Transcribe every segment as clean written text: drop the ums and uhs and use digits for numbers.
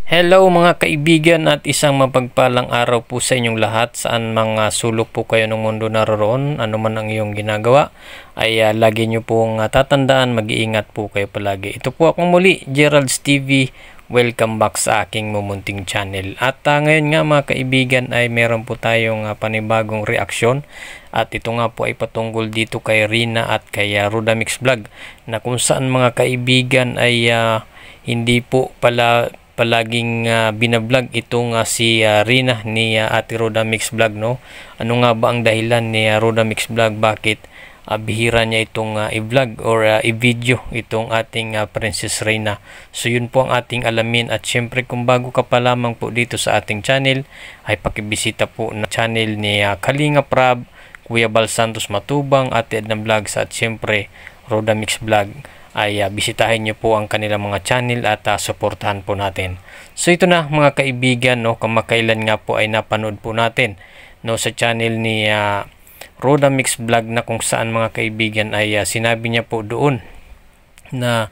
Hello mga kaibigan at isang mapagpalang araw po sa inyong lahat, saan mga sulok po kayo ng mundo naroon, ano man ang iyong ginagawa ay lagi nyo pong tatandaan, mag-iingat po kayo palagi. Ito po akong muli, Gerald's TV. Welcome back sa aking mumunting channel. At ngayon nga mga kaibigan ay meron po tayong panibagong reaksyon. At ito nga po ay patungkol dito kay Rina at kay Rodamix Vlog, na kung saan mga kaibigan ay hindi po palaging binablog itong si Rina ni Ate Rodamix Vlog, no? Ano nga ba ang dahilan ni Rodamix Vlog bakit bihira niya itong i-vlog or i-video itong ating Princess Rina? So yun po ang ating alamin, at syempre kung bago ka pa lamang po dito sa ating channel ay pakibisita po na channel ni Kalinga Prab, Kuya Bal Santos Matubang, Ate Edna Vlogs at syempre Rodamix Vlog. Ay bisitahin nyo po ang kanilang mga channel at suportahan po natin. So ito na mga kaibigan, no, kamakailan nga po ay napanood po natin, no, sa channel ni Rodamix Vlog, na kung saan mga kaibigan ay sinabi niya po doon na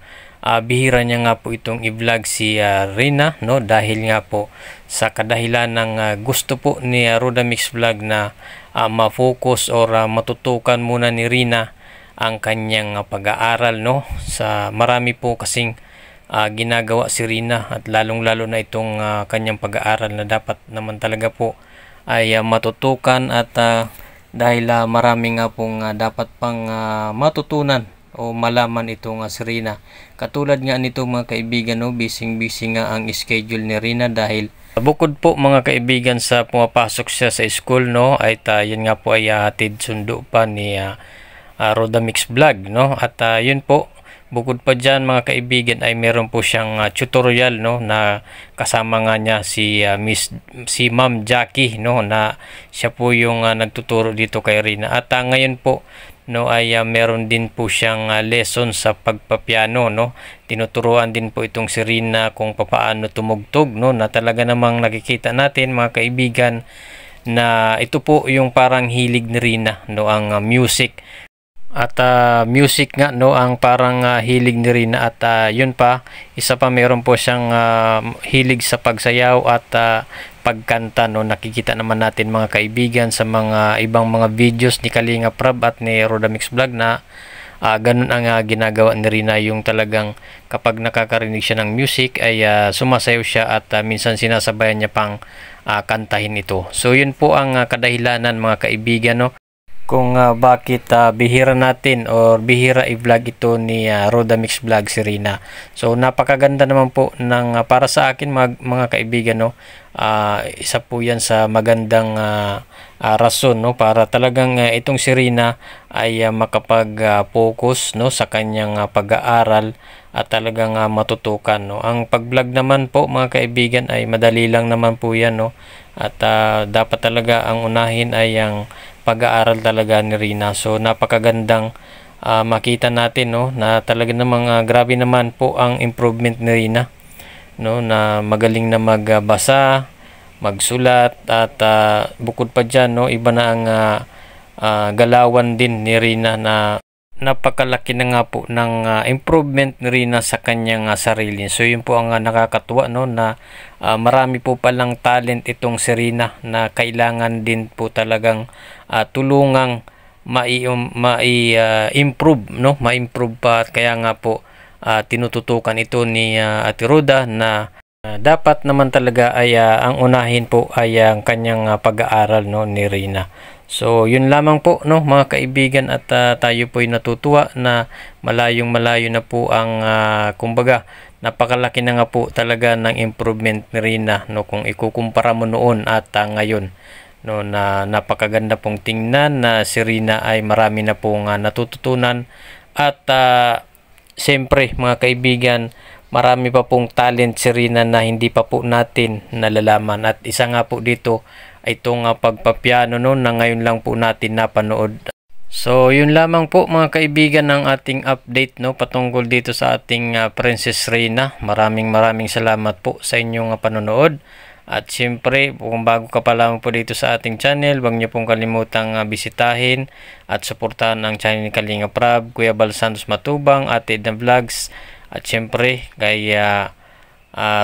bihira niya nga po itong i-vlog si Rina, no, dahil nga po sa kadahilan ng gusto po ni Rodamix Vlog na ma-focus or matutukan muna ni Rina ang kanyang pag-aaral, no. Sa marami po kasing ginagawa si Rina, at lalong-lalo na itong kanyang pag-aaral na dapat naman talaga po ay matutukan, at dahil marami nga pong dapat pang matutunan o malaman itong si Rina. Katulad nga nito mga kaibigan, no, busy nga ang schedule ni Rina, dahil bukod po mga kaibigan sa pumapasok siya sa school, no, ay yan nga po ay hatid sundo pa ni Rodamix Vlog, no. At yun po, bukod pa dyan mga kaibigan ay meron po siyang tutorial, no, na kasama nga niya si Ma'am Jackie, no, na siya po yung nagtuturo dito kay Rina. At ngayon po, no, ay meron din po siyang lesson sa pagpapiano, no. Tinuturuan din po itong si Rina kung paano tumugtog, no, na talaga namang nakikita natin mga kaibigan na ito po yung parang hilig ni Rina, no, ang music. At music nga, no, ang parang hilig ni Rina. At yun pa, isa pa, meron po siyang hilig sa pagsayaw at pagkanta, no. Nakikita naman natin mga kaibigan sa mga ibang mga videos ni Kalinga Prab at ni Rodamix Vlog na ganun ang ginagawa ni Rina, yung talagang kapag nakakarinig siya ng music ay sumasayaw siya, at minsan sinasabayan niya pang kantahin ito. So yun po ang kadahilanan mga kaibigan, no, kung bakit bihira natin or bihira i-vlog ito ni Rodamix Vlog si Rina. So napakaganda naman po ng para sa akin mga kaibigan, no. Isa po yan sa magandang rason, no, para talagang itong si Rina ay makapag-focus, no, sa kanyang pag-aaral at talagang matutukan, no. Ang pag-vlog naman po mga kaibigan ay madali lang naman po yan, no. At dapat talaga ang unahin ay ang pag-aaral talaga ni Rina. So napakagandang makita natin, no, na talaga namang grabe naman po ang improvement ni Rina, no, na magaling na magbasa, magsulat, at bukod pa dyan, no, iba na ang galawan din ni Rina, na napakalaki na nga po ng improvement ni Rina sa kanyang sarili. So yun po ang nakakatuwa, no, na marami po palang talent itong si Rina na kailangan din po talagang tulungang ma-improve, no, ma-improve pa. At kaya nga po tinututukan ito ni Ate Roda na dapat naman talaga ay ang unahin po ay ang kanyang pag-aaral, no, ni Rina. So yun lamang po, no, mga kaibigan, at tayo po ay natutuwa na malayong malayo na po ang kumbaga napakalaki na nga po talaga ng improvement ni Rina, no, kung ikukumpara mo noon at ngayon, no, na napakaganda pong tingnan na si Rina ay marami na pong natututunan. At siyempre mga kaibigan, marami pa pong talent si Rina na hindi pa po natin nalalaman, at isa nga po dito ay itong pagpapiano, no, na ngayon lang po natin napanood. So yun lamang po mga kaibigan ng ating update, no, patungkol dito sa ating Princess Rina. Maraming salamat po sa inyong panonood. At siyempre kung bago ka pa lamang po dito sa ating channel, huwag niyo pong kalimutang bisitahin at suportahan ang channel ni Kalinga Prab, Kuya Bal Santos Matubang, Ate Edna Vlogs, at siyempre kay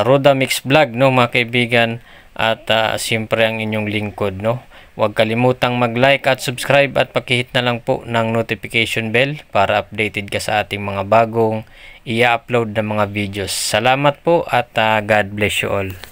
Roda Mix Vlog, no mga kaibigan, at siyempre ang inyong lingkod, no. Huwag kalimutang mag-like at subscribe at pakihit na lang po ng notification bell para updated ka sa ating mga bagong i-upload na mga videos. Salamat po at God bless you all.